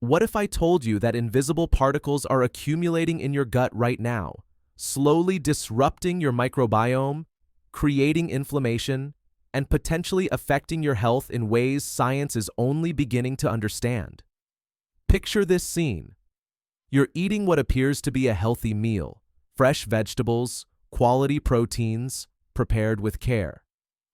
What if I told you that invisible particles are accumulating in your gut right now, slowly disrupting your microbiome, creating inflammation, and potentially affecting your health in ways science is only beginning to understand? Picture this scene. You're eating what appears to be a healthy meal, fresh vegetables, quality proteins, prepared with care.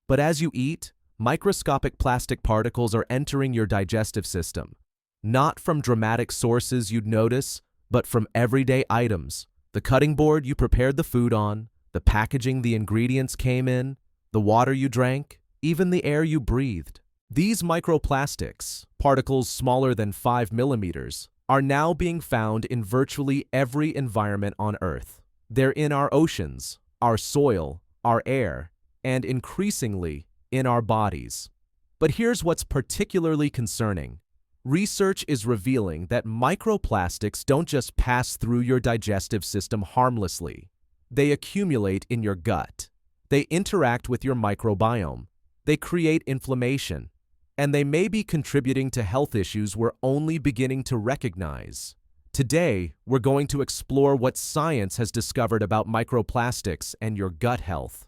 But as you eat, microscopic plastic particles are entering your digestive system, not from dramatic sources you'd notice, but from everyday items: the cutting board you prepared the food on, the packaging the ingredients came in, the water you drank, even the air you breathed. These microplastics, particles smaller than 5 millimeters, are now being found in virtually every environment on Earth. They're in our oceans, our soil, our air, and increasingly in our bodies. But here's what's particularly concerning. Research is revealing that microplastics don't just pass through your digestive system harmlessly. They accumulate in your gut. They interact with your microbiome. They create inflammation. And they may be contributing to health issues we're only beginning to recognize. Today, we're going to explore what science has discovered about microplastics and your gut health.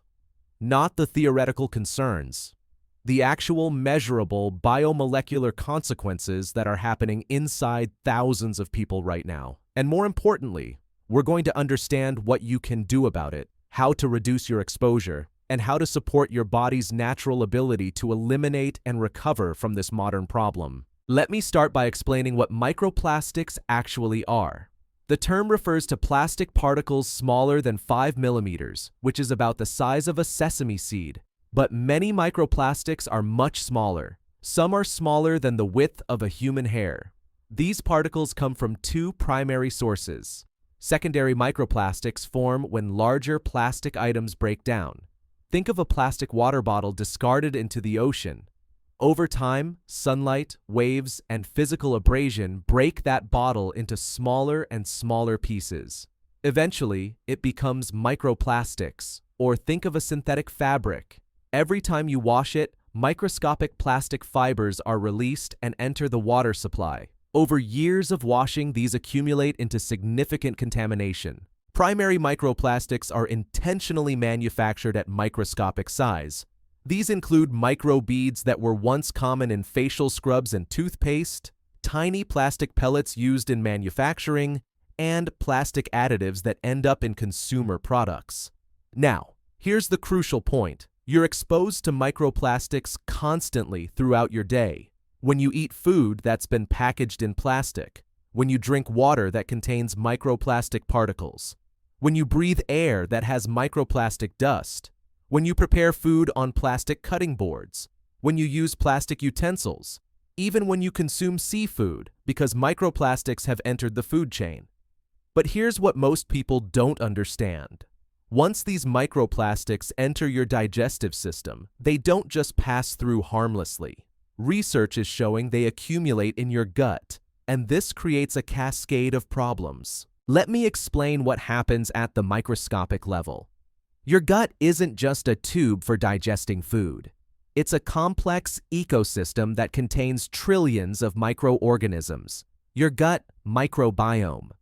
Not the theoretical concerns, the actual measurable biomolecular consequences that are happening inside thousands of people right now. And more importantly, we're going to understand what you can do about it, how to reduce your exposure, and how to support your body's natural ability to eliminate and recover from this modern problem. Let me start by explaining what microplastics actually are. The term refers to plastic particles smaller than 5 millimeters, which is about the size of a sesame seed. But many microplastics are much smaller. Some are smaller than the width of a human hair. These particles come from two primary sources. Secondary microplastics form when larger plastic items break down. Think of a plastic water bottle discarded into the ocean. Over time, sunlight, waves, and physical abrasion break that bottle into smaller and smaller pieces. Eventually, it becomes microplastics, or think of a synthetic fabric. Every time you wash it, microscopic plastic fibers are released and enter the water supply. Over years of washing, these accumulate into significant contamination. Primary microplastics are intentionally manufactured at microscopic size. These include microbeads that were once common in facial scrubs and toothpaste, tiny plastic pellets used in manufacturing, and plastic additives that end up in consumer products. Now, here's the crucial point. You're exposed to microplastics constantly throughout your day. When you eat food that's been packaged in plastic, when you drink water that contains microplastic particles, when you breathe air that has microplastic dust, when you prepare food on plastic cutting boards, when you use plastic utensils, even when you consume seafood, because microplastics have entered the food chain. But here's what most people don't understand. Once these microplastics enter your digestive system, they don't just pass through harmlessly. Research is showing they accumulate in your gut, and this creates a cascade of problems. Let me explain what happens at the microscopic level. Your gut isn't just a tube for digesting food. It's a complex ecosystem that contains trillions of microorganisms. Your gut microbiome.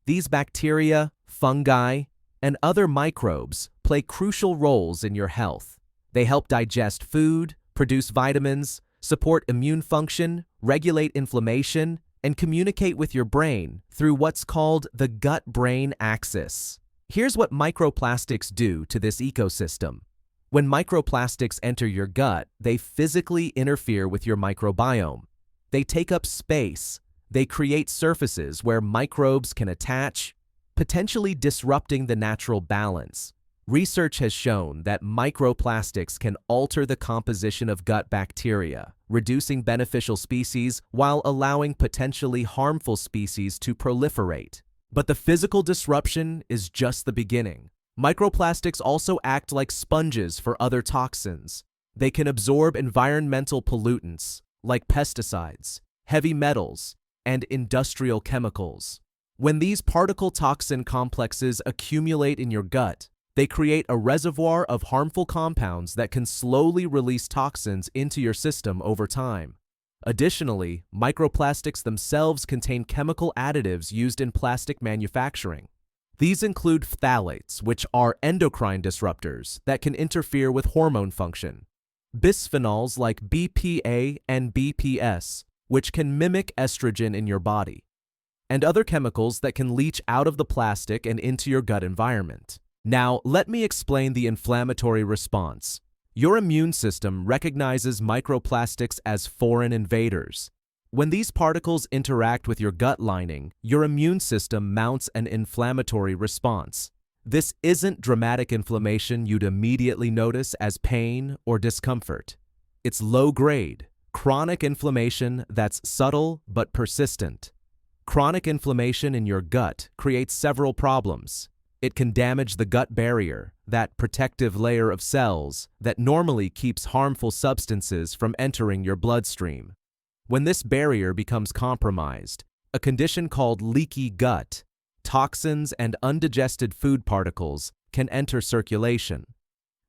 These bacteria, fungi, and other microbes play crucial roles in your health. They help digest food, produce vitamins, support immune function, regulate inflammation, and communicate with your brain through what's called the gut-brain axis. Here's what microplastics do to this ecosystem. When microplastics enter your gut, they physically interfere with your microbiome. They take up space. They create surfaces where microbes can attach, potentially disrupting the natural balance. Research has shown that microplastics can alter the composition of gut bacteria, reducing beneficial species while allowing potentially harmful species to proliferate. But the physical disruption is just the beginning. Microplastics also act like sponges for other toxins. They can absorb environmental pollutants like pesticides, heavy metals, and industrial chemicals. When these particle toxin complexes accumulate in your gut, they create a reservoir of harmful compounds that can slowly release toxins into your system over time. Additionally, microplastics themselves contain chemical additives used in plastic manufacturing. These include phthalates, which are endocrine disruptors that can interfere with hormone function, bisphenols like BPA and BPS, which can mimic estrogen in your body, and other chemicals that can leach out of the plastic and into your gut environment. Now, let me explain the inflammatory response. Your immune system recognizes microplastics as foreign invaders. When these particles interact with your gut lining, your immune system mounts an inflammatory response. This isn't dramatic inflammation you'd immediately notice as pain or discomfort. It's low-grade, chronic inflammation that's subtle but persistent. Chronic inflammation in your gut creates several problems. It can damage the gut barrier, that protective layer of cells that normally keeps harmful substances from entering your bloodstream. When this barrier becomes compromised, a condition called leaky gut, toxins and undigested food particles can enter circulation.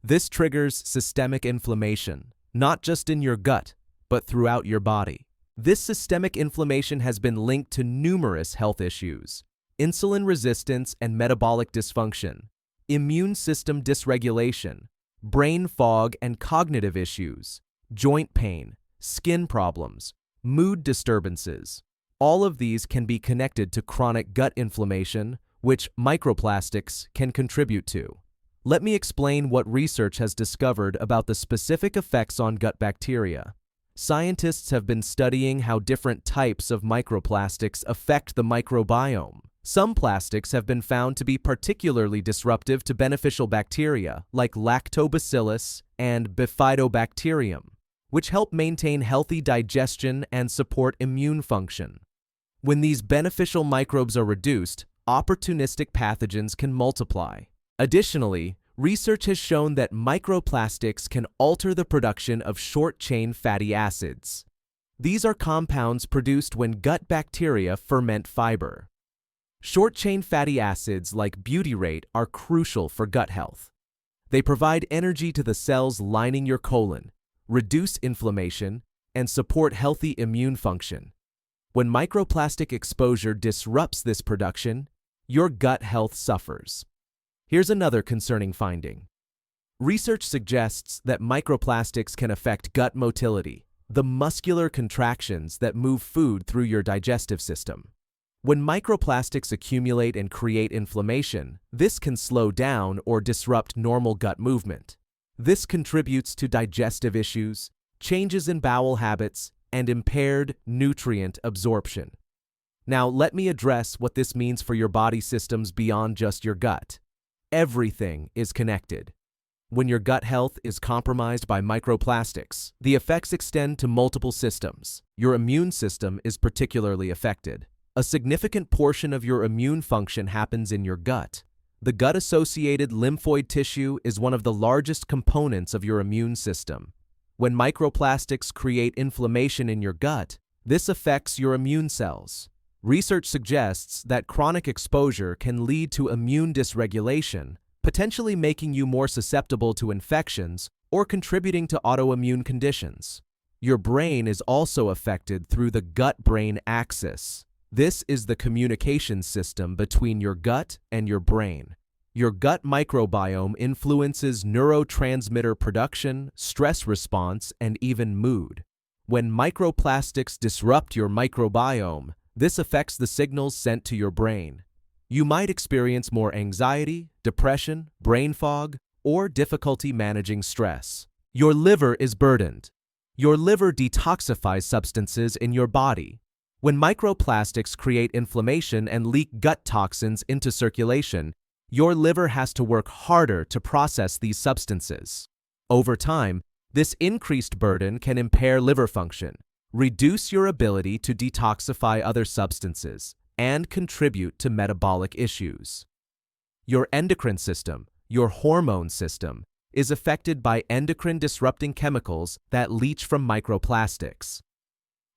This triggers systemic inflammation, not just in your gut, but throughout your body. This systemic inflammation has been linked to numerous health issues: insulin resistance and metabolic dysfunction, immune system dysregulation, brain fog and cognitive issues, joint pain, skin problems, mood disturbances. All of these can be connected to chronic gut inflammation, which microplastics can contribute to. Let me explain what research has discovered about the specific effects on gut bacteria. Scientists have been studying how different types of microplastics affect the microbiome. Some plastics have been found to be particularly disruptive to beneficial bacteria like lactobacillus and bifidobacterium, which help maintain healthy digestion and support immune function. When these beneficial microbes are reduced, opportunistic pathogens can multiply. Additionally, research has shown that microplastics can alter the production of short-chain fatty acids. These are compounds produced when gut bacteria ferment fiber. Short-chain fatty acids like butyrate are crucial for gut health. They provide energy to the cells lining your colon, reduce inflammation, and support healthy immune function. When microplastic exposure disrupts this production, your gut health suffers. Here's another concerning finding. Research suggests that microplastics can affect gut motility, the muscular contractions that move food through your digestive system. When microplastics accumulate and create inflammation, this can slow down or disrupt normal gut movement. This contributes to digestive issues, changes in bowel habits, and impaired nutrient absorption. Now, let me address what this means for your body systems beyond just your gut. Everything is connected. When your gut health is compromised by microplastics, the effects extend to multiple systems. Your immune system is particularly affected. A significant portion of your immune function happens in your gut. The gut-associated lymphoid tissue is one of the largest components of your immune system. When microplastics create inflammation in your gut, this affects your immune cells. Research suggests that chronic exposure can lead to immune dysregulation, potentially making you more susceptible to infections or contributing to autoimmune conditions. Your brain is also affected through the gut-brain axis. This is the communication system between your gut and your brain. Your gut microbiome influences neurotransmitter production, stress response, and even mood. When microplastics disrupt your microbiome, this affects the signals sent to your brain. You might experience more anxiety, depression, brain fog, or difficulty managing stress. Your liver is burdened. Your liver detoxifies substances in your body. When microplastics create inflammation and leak gut toxins into circulation, your liver has to work harder to process these substances. Over time, this increased burden can impair liver function, reduce your ability to detoxify other substances, and contribute to metabolic issues. Your endocrine system, your hormone system, is affected by endocrine-disrupting chemicals that leach from microplastics.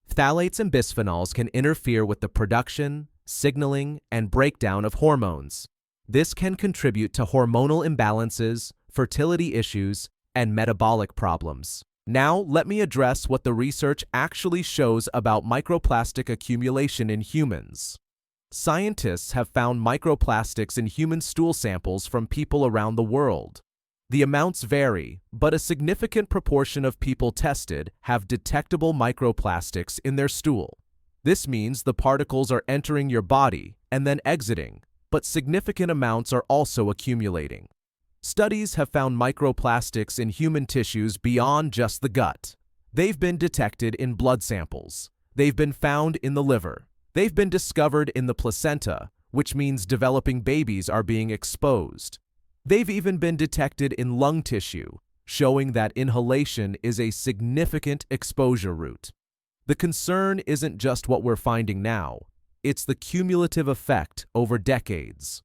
Phthalates and bisphenols can interfere with the production, signaling, and breakdown of hormones. This can contribute to hormonal imbalances, fertility issues, and metabolic problems. Now, let me address what the research actually shows about microplastic accumulation in humans. Scientists have found microplastics in human stool samples from people around the world. The amounts vary, but a significant proportion of people tested have detectable microplastics in their stool. This means the particles are entering your body and then exiting, but significant amounts are also accumulating. Studies have found microplastics in human tissues beyond just the gut. They've been detected in blood samples. They've been found in the liver. They've been discovered in the placenta, which means developing babies are being exposed. They've even been detected in lung tissue, showing that inhalation is a significant exposure route. The concern isn't just what we're finding now, it's the cumulative effect over decades.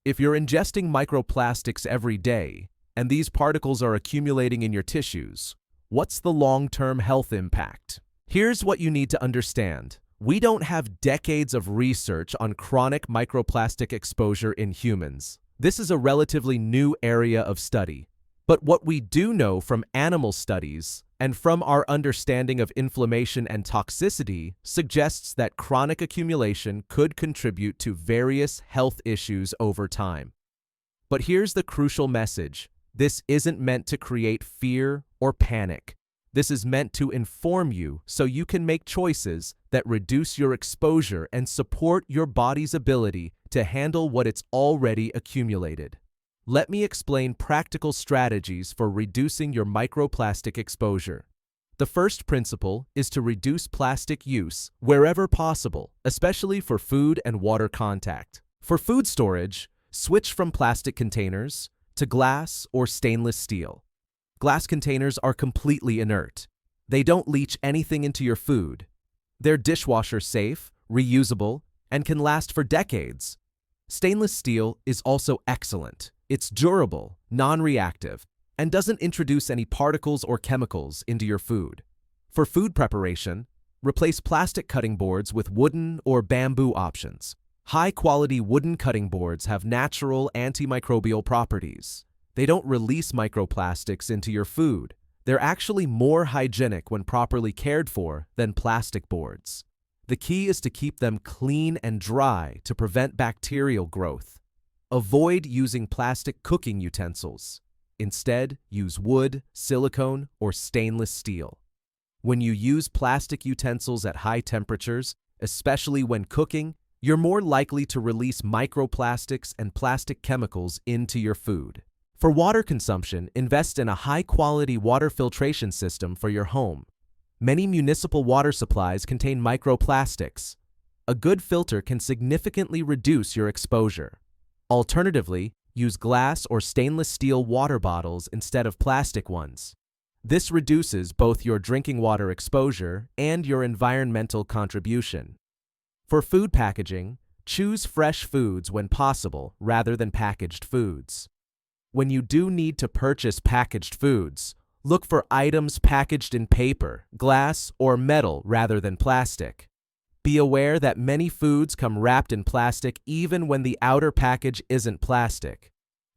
If you're ingesting microplastics every day, and these particles are accumulating in your tissues, what's the long-term health impact? Here's what you need to understand. We don't have decades of research on chronic microplastic exposure in humans. This is a relatively new area of study. But what we do know from animal studies and from our understanding of inflammation and toxicity suggests that chronic accumulation could contribute to various health issues over time. But here's the crucial message. This isn't meant to create fear or panic. This is meant to inform you so you can make choices that reduce your exposure and support your body's ability to handle what it's already accumulated. Let me explain practical strategies for reducing your microplastic exposure. The first principle is to reduce plastic use wherever possible, especially for food and water contact. For food storage, switch from plastic containers to glass or stainless steel. Glass containers are completely inert. They don't leach anything into your food. They're dishwasher safe, reusable, and can last for decades. Stainless steel is also excellent. It's durable, non-reactive, and doesn't introduce any particles or chemicals into your food. For food preparation, replace plastic cutting boards with wooden or bamboo options. High-quality wooden cutting boards have natural antimicrobial properties. They don't release microplastics into your food. They're actually more hygienic when properly cared for than plastic boards. The key is to keep them clean and dry to prevent bacterial growth. Avoid using plastic cooking utensils. Instead, use wood, silicone, or stainless steel. When you use plastic utensils at high temperatures, especially when cooking, you're more likely to release microplastics and plastic chemicals into your food. For water consumption, invest in a high-quality water filtration system for your home. Many municipal water supplies contain microplastics. A good filter can significantly reduce your exposure. Alternatively, use glass or stainless steel water bottles instead of plastic ones. This reduces both your drinking water exposure and your environmental contribution. For food packaging, choose fresh foods when possible rather than packaged foods. When you do need to purchase packaged foods, look for items packaged in paper, glass, or metal rather than plastic. Be aware that many foods come wrapped in plastic even when the outer package isn't plastic.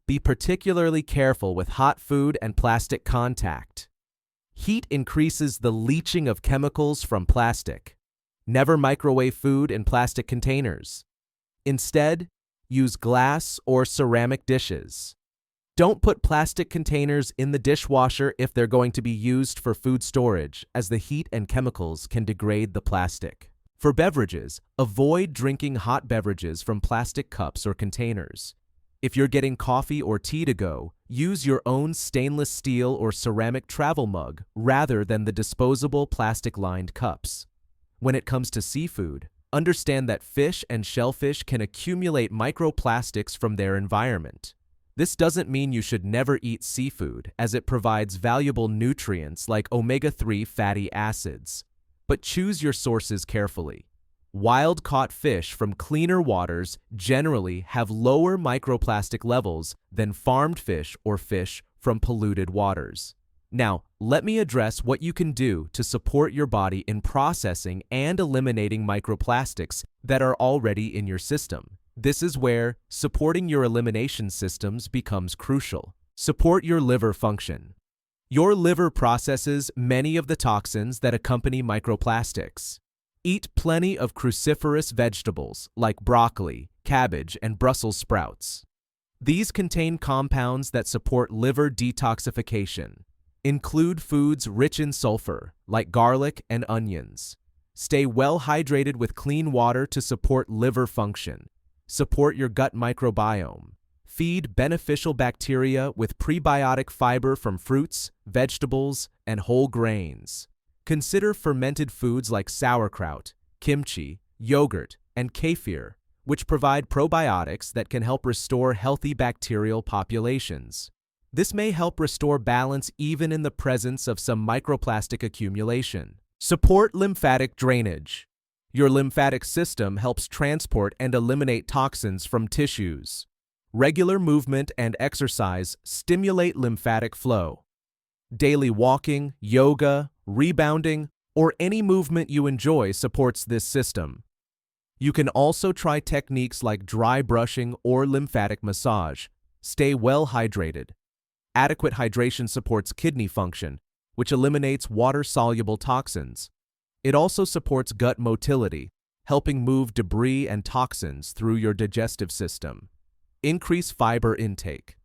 Be particularly careful with hot food and plastic contact. Heat increases the leaching of chemicals from plastic. Never microwave food in plastic containers. Instead, use glass or ceramic dishes. Don't put plastic containers in the dishwasher if they're going to be used for food storage, as the heat and chemicals can degrade the plastic. For beverages, avoid drinking hot beverages from plastic cups or containers. If you're getting coffee or tea to go, use your own stainless steel or ceramic travel mug rather than the disposable plastic-lined cups. When it comes to seafood, understand that fish and shellfish can accumulate microplastics from their environment. This doesn't mean you should never eat seafood, as it provides valuable nutrients like omega-3 fatty acids. But choose your sources carefully. Wild-caught fish from cleaner waters generally have lower microplastic levels than farmed fish or fish from polluted waters. Now, let me address what you can do to support your body in processing and eliminating microplastics that are already in your system. This is where supporting your elimination systems becomes crucial. Support your liver function. Your liver processes many of the toxins that accompany microplastics. Eat plenty of cruciferous vegetables like broccoli, cabbage, and Brussels sprouts. These contain compounds that support liver detoxification. Include foods rich in sulfur, like garlic and onions. Stay well hydrated with clean water to support liver function. Support your gut microbiome. Feed beneficial bacteria with prebiotic fiber from fruits, vegetables, and whole grains. Consider fermented foods like sauerkraut, kimchi, yogurt, and kefir, which provide probiotics that can help restore healthy bacterial populations. This may help restore balance even in the presence of some microplastic accumulation. Support lymphatic drainage. Your lymphatic system helps transport and eliminate toxins from tissues. Regular movement and exercise stimulate lymphatic flow. Daily walking, yoga, rebounding, or any movement you enjoy supports this system. You can also try techniques like dry brushing or lymphatic massage. Stay well hydrated. Adequate hydration supports kidney function, which eliminates water-soluble toxins. It also supports gut motility, helping move debris and toxins through your digestive system. Increase fiber intake.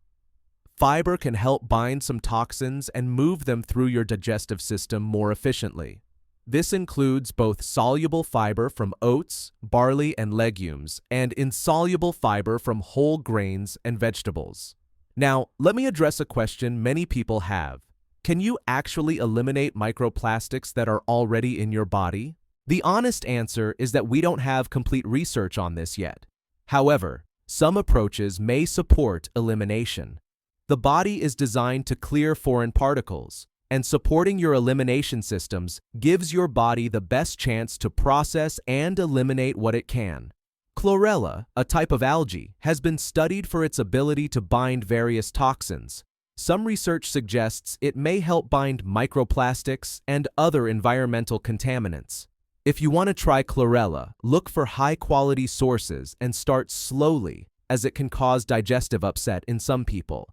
Fiber can help bind some toxins and move them through your digestive system more efficiently. This includes both soluble fiber from oats, barley, and legumes, and insoluble fiber from whole grains and vegetables. Now, let me address a question many people have. Can you actually eliminate microplastics that are already in your body? The honest answer is that we don't have complete research on this yet. However, some approaches may support elimination. The body is designed to clear foreign particles, and supporting your elimination systems gives your body the best chance to process and eliminate what it can. Chlorella, a type of algae, has been studied for its ability to bind various toxins. Some research suggests it may help bind microplastics and other environmental contaminants. If you want to try chlorella, look for high-quality sources and start slowly, as it can cause digestive upset in some people.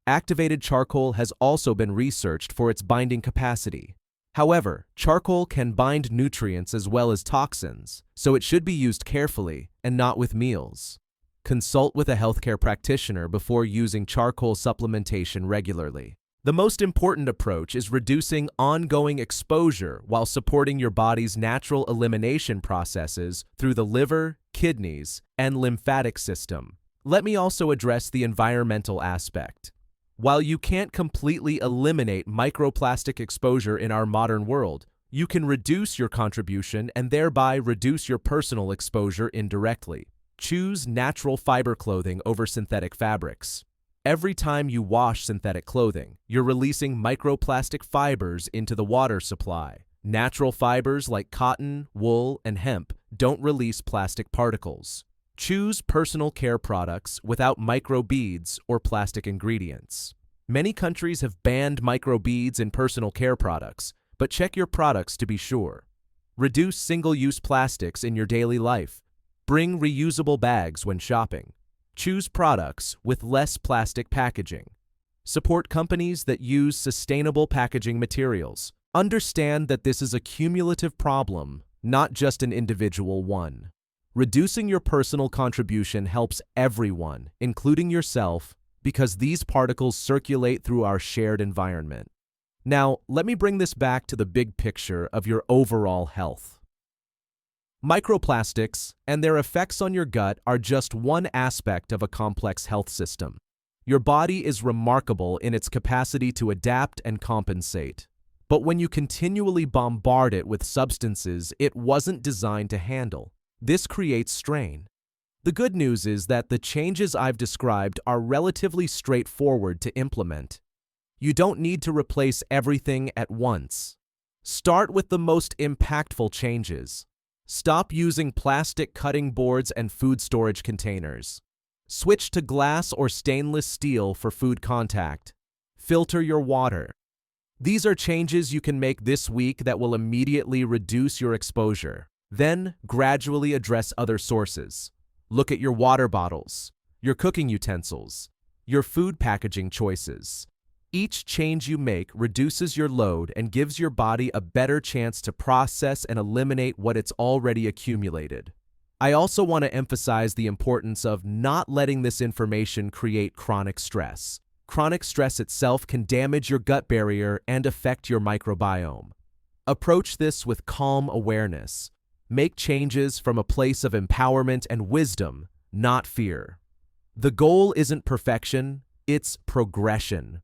Activated charcoal has also been researched for its binding capacity. However, charcoal can bind nutrients as well as toxins, so it should be used carefully and not with meals. Consult with a healthcare practitioner before using charcoal supplementation regularly. The most important approach is reducing ongoing exposure while supporting your body's natural elimination processes through the liver, kidneys, and lymphatic system. Let me also address the environmental aspect. While you can't completely eliminate microplastic exposure in our modern world, you can reduce your contribution and thereby reduce your personal exposure indirectly. Choose natural fiber clothing over synthetic fabrics. Every time you wash synthetic clothing, you're releasing microplastic fibers into the water supply. Natural fibers like cotton, wool, and hemp don't release plastic particles. Choose personal care products without microbeads or plastic ingredients. Many countries have banned microbeads in personal care products, but check your products to be sure. Reduce single-use plastics in your daily life. Bring reusable bags when shopping. Choose products with less plastic packaging. Support companies that use sustainable packaging materials. Understand that this is a cumulative problem, not just an individual one. Reducing your personal contribution helps everyone, including yourself, because these particles circulate through our shared environment. Now, let me bring this back to the big picture of your overall health. Microplastics and their effects on your gut are just one aspect of a complex health system. Your body is remarkable in its capacity to adapt and compensate. But when you continually bombard it with substances it wasn't designed to handle, this creates strain. The good news is that the changes I've described are relatively straightforward to implement. You don't need to replace everything at once. Start with the most impactful changes. Stop using plastic cutting boards and food storage containers. Switch to glass or stainless steel for food contact. Filter your water. These are changes you can make this week that will immediately reduce your exposure. Then, gradually address other sources. Look at your water bottles, your cooking utensils, your food packaging choices. Each change you make reduces your load and gives your body a better chance to process and eliminate what it's already accumulated. I also want to emphasize the importance of not letting this information create chronic stress. Chronic stress itself can damage your gut barrier and affect your microbiome. Approach this with calm awareness. Make changes from a place of empowerment and wisdom, not fear. The goal isn't perfection, it's progression.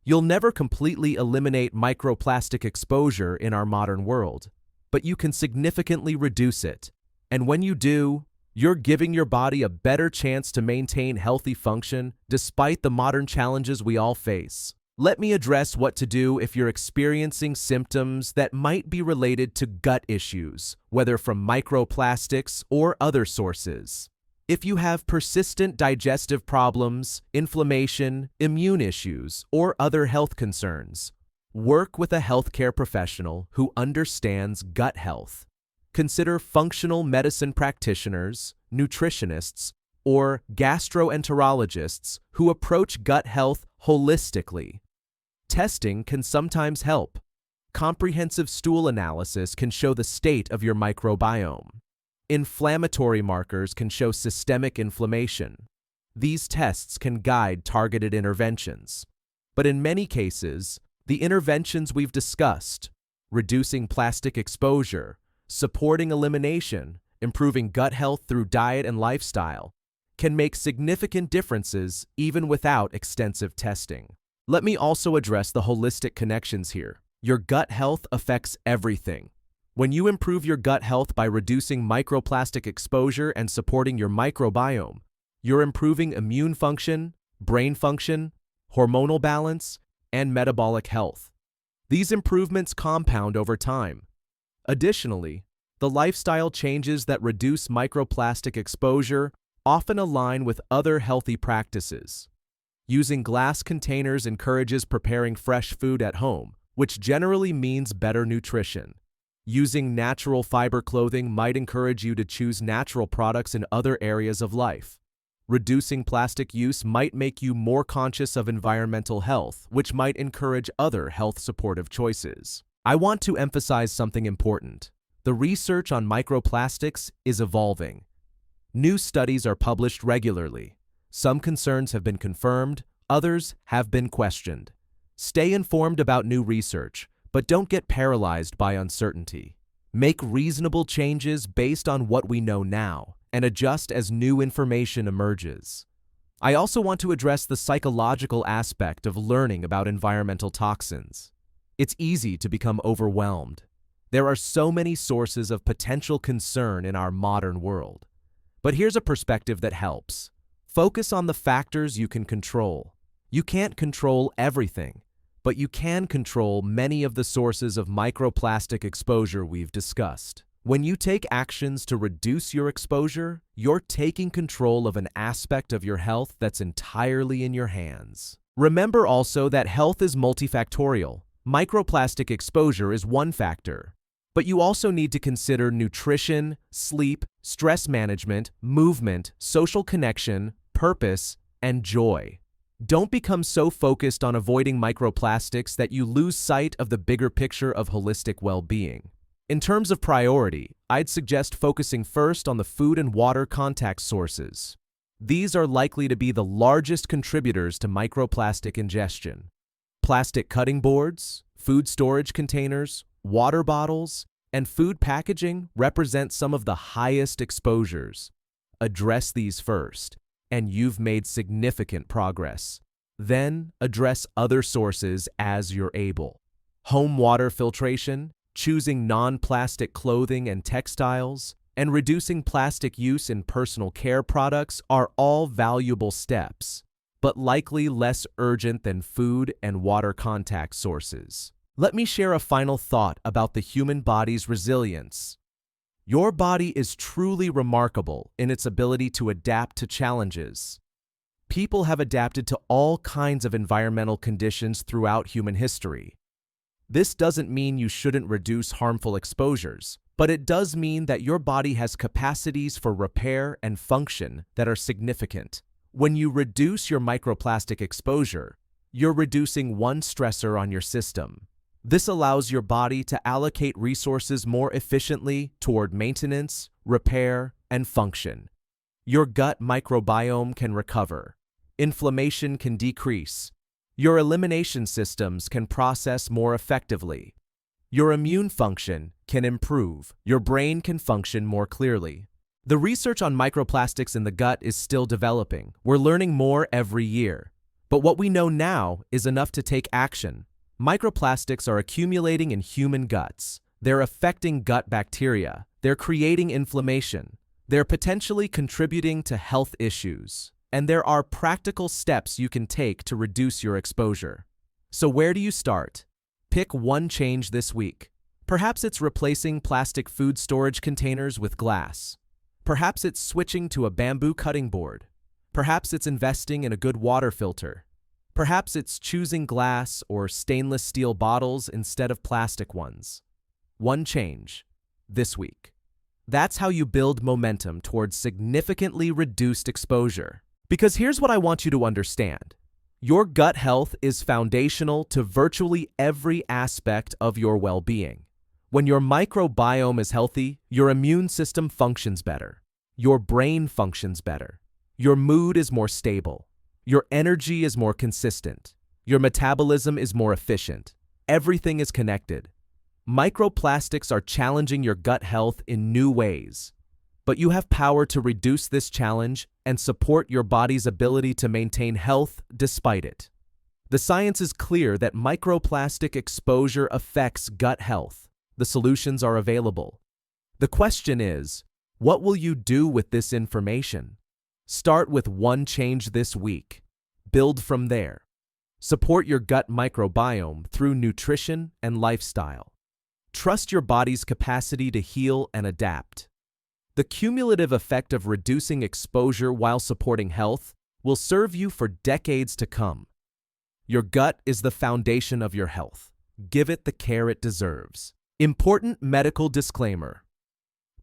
You'll never completely eliminate microplastic exposure in our modern world, but you can significantly reduce it. And when you do, you're giving your body a better chance to maintain healthy function despite the modern challenges we all face. Let me address what to do if you're experiencing symptoms that might be related to gut issues, whether from microplastics or other sources. If you have persistent digestive problems, inflammation, immune issues, or other health concerns, work with a healthcare professional who understands gut health. Consider functional medicine practitioners, nutritionists, or gastroenterologists who approach gut health holistically. Testing can sometimes help. Comprehensive stool analysis can show the state of your microbiome. Inflammatory markers can show systemic inflammation. These tests can guide targeted interventions. But in many cases, the interventions we've discussed, reducing plastic exposure, supporting elimination, improving gut health through diet and lifestyle, can make significant differences even without extensive testing. Let me also address the holistic connections here. Your gut health affects everything. When you improve your gut health by reducing microplastic exposure and supporting your microbiome, you're improving immune function, brain function, hormonal balance, and metabolic health. These improvements compound over time. Additionally, the lifestyle changes that reduce microplastic exposure often align with other healthy practices. Using glass containers encourages preparing fresh food at home, which generally means better nutrition. Using natural fiber clothing might encourage you to choose natural products in other areas of life. Reducing plastic use might make you more conscious of environmental health, which might encourage other health-supportive choices. I want to emphasize something important. The research on microplastics is evolving. New studies are published regularly. Some concerns have been confirmed, others have been questioned. Stay informed about new research, but don't get paralyzed by uncertainty. Make reasonable changes based on what we know now, and adjust as new information emerges. I also want to address the psychological aspect of learning about environmental toxins. It's easy to become overwhelmed. There are so many sources of potential concern in our modern world. But here's a perspective that helps. Focus on the factors you can control. You can't control everything, but you can control many of the sources of microplastic exposure we've discussed. When you take actions to reduce your exposure, you're taking control of an aspect of your health that's entirely in your hands. Remember also that health is multifactorial. Microplastic exposure is one factor, but you also need to consider nutrition, sleep, stress management, movement, social connection, purpose, and joy. Don't become so focused on avoiding microplastics that you lose sight of the bigger picture of holistic well-being. In terms of priority, I'd suggest focusing first on the food and water contact sources. These are likely to be the largest contributors to microplastic ingestion. Plastic cutting boards, food storage containers, water bottles, and food packaging represent some of the highest exposures. Address these first, and you've made significant progress. Then, address other sources as you're able. Home water filtration, choosing non-plastic clothing and textiles, and reducing plastic use in personal care products are all valuable steps, but likely less urgent than food and water contact sources. Let me share a final thought about the human body's resilience. Your body is truly remarkable in its ability to adapt to challenges. People have adapted to all kinds of environmental conditions throughout human history. This doesn't mean you shouldn't reduce harmful exposures, but it does mean that your body has capacities for repair and function that are significant. When you reduce your microplastic exposure, you're reducing one stressor on your system. This allows your body to allocate resources more efficiently toward maintenance, repair, and function. Your gut microbiome can recover. Inflammation can decrease. Your elimination systems can process more effectively. Your immune function can improve. Your brain can function more clearly. The research on microplastics in the gut is still developing. We're learning more every year. But what we know now is enough to take action. Microplastics are accumulating in human guts. They're affecting gut bacteria. They're creating inflammation. They're potentially contributing to health issues. And there are practical steps you can take to reduce your exposure. So where do you start? Pick one change this week. Perhaps it's replacing plastic food storage containers with glass. Perhaps it's switching to a bamboo cutting board. Perhaps it's investing in a good water filter. Perhaps it's choosing glass or stainless steel bottles instead of plastic ones. One change this week. That's how you build momentum towards significantly reduced exposure. Because here's what I want you to understand. Your gut health is foundational to virtually every aspect of your well-being. When your microbiome is healthy, your immune system functions better. Your brain functions better. Your mood is more stable. Your energy is more consistent. Your metabolism is more efficient. Everything is connected. Microplastics are challenging your gut health in new ways. But you have power to reduce this challenge and support your body's ability to maintain health despite it. The science is clear that microplastic exposure affects gut health. The solutions are available. The question is, what will you do with this information? Start with one change this week. Build from there. Support your gut microbiome through nutrition and lifestyle. Trust your body's capacity to heal and adapt. The cumulative effect of reducing exposure while supporting health will serve you for decades to come. Your gut is the foundation of your health. Give it the care it deserves. Important medical disclaimer.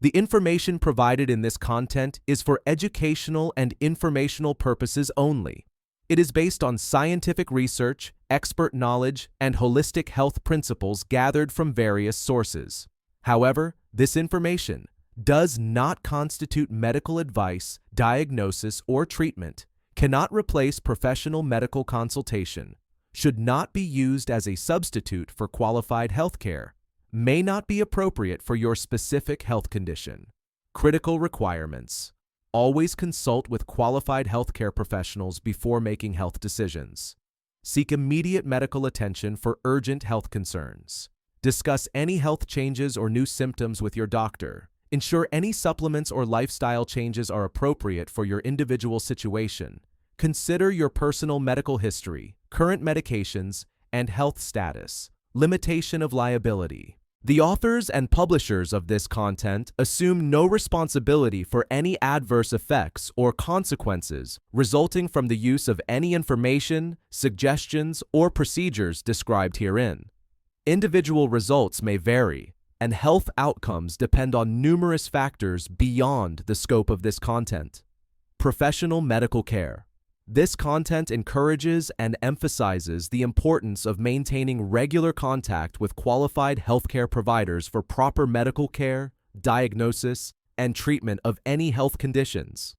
The information provided in this content is for educational and informational purposes only. It is based on scientific research, expert knowledge, and holistic health principles gathered from various sources. However, this information does not constitute medical advice, diagnosis, or treatment, cannot replace professional medical consultation, should not be used as a substitute for qualified healthcare, may not be appropriate for your specific health condition. Critical requirements. Always consult with qualified healthcare professionals before making health decisions. Seek immediate medical attention for urgent health concerns. Discuss any health changes or new symptoms with your doctor. Ensure any supplements or lifestyle changes are appropriate for your individual situation. Consider your personal medical history, current medications, and health status. Limitation of liability. The authors and publishers of this content assume no responsibility for any adverse effects or consequences resulting from the use of any information, suggestions, or procedures described herein. Individual results may vary, and health outcomes depend on numerous factors beyond the scope of this content. Professional medical care. This content encourages and emphasizes the importance of maintaining regular contact with qualified healthcare providers for proper medical care, diagnosis, and treatment of any health conditions.